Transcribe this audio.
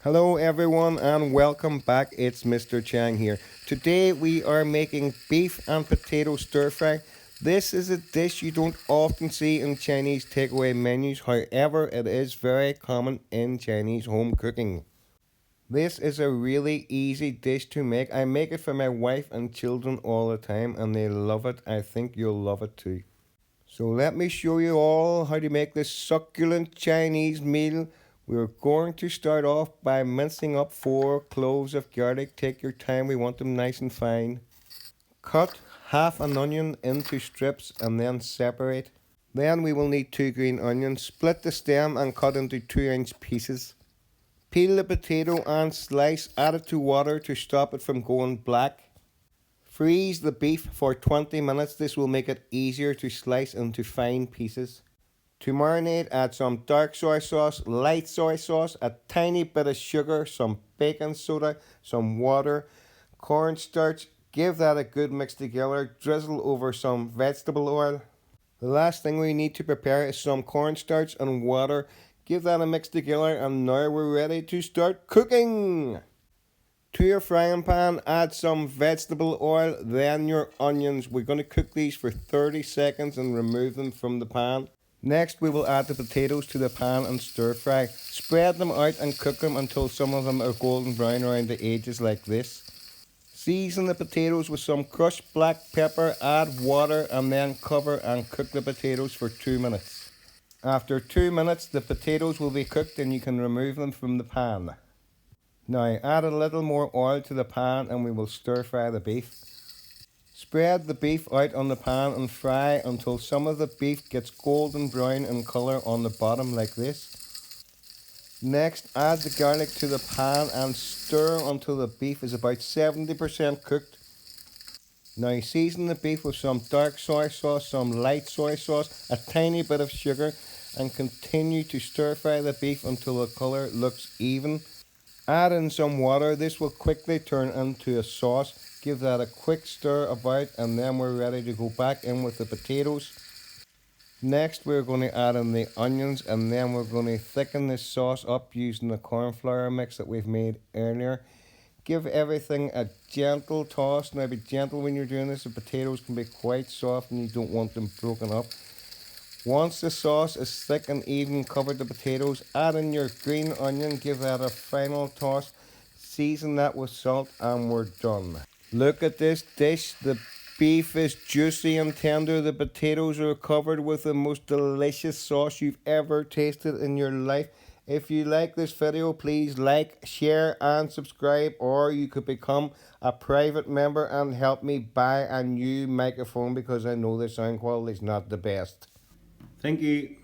Hello everyone and welcome back. It's Mr. Chang here. Today we are making beef and potato stir fry. This is a dish you don't often see in Chinese takeaway menus. However, it is very common in Chinese home cooking. This is a really easy dish to make. I make it for my wife and children all the time and they love it. I think you'll love it too. So let me show you all how to make this succulent Chinese meal. We're going to start off by mincing up 4 cloves of garlic. Take your time, we want them nice and fine. Cut half an onion into strips and then separate. Then we will need 2 green onions. Split the stem and cut into 2-inch pieces. Peel the potato and slice. Add it to water to stop it from going black. Freeze the beef for 20 minutes. This will make it easier to slice into fine pieces. To marinate, add some dark soy sauce, light soy sauce, a tiny bit of sugar, some baking soda, some water, cornstarch. Give that a good mix together. Drizzle over some vegetable oil. The last thing we need to prepare is some cornstarch and water. Give that a mix together and now we're ready to start cooking. To your frying pan, add some vegetable oil, then your onions. We're going to cook these for 30 seconds and remove them from the pan. Next, we will add the potatoes to the pan and stir fry. Spread them out and cook them until some of them are golden brown around the edges like this. Season the potatoes with some crushed black pepper, add water and then cover and cook the potatoes for 2 minutes. After 2 minutes, the potatoes will be cooked and you can remove them from the pan. Now add a little more oil to the pan and we will stir fry the beef. Spread the beef out on the pan and fry until some of the beef gets golden brown in colour on the bottom like this. Next, add the garlic to the pan and stir until the beef is about 70% cooked. Now season the beef with some dark soy sauce, some light soy sauce, a tiny bit of sugar and continue to stir fry the beef until the colour looks even. Add in some water. This will quickly turn into a sauce. Give that a quick stir about and then we're ready to go back in with the potatoes. Next we're going to add in the onions and then we're going to thicken this sauce up using the corn flour mix that we've made earlier. Give everything a gentle toss. Now be gentle when you're doing this. The potatoes can be quite soft and you don't want them broken up. Once the sauce is thick and even, cover the potatoes, add in your green onion, give that a final toss, season that with salt and we're done. Look at this dish, the beef is juicy and tender, the potatoes are covered with the most delicious sauce you've ever tasted in your life. If you like this video, please like, share and subscribe, or you could become a private member and help me buy a new microphone because I know the sound quality is not the best. Thank you.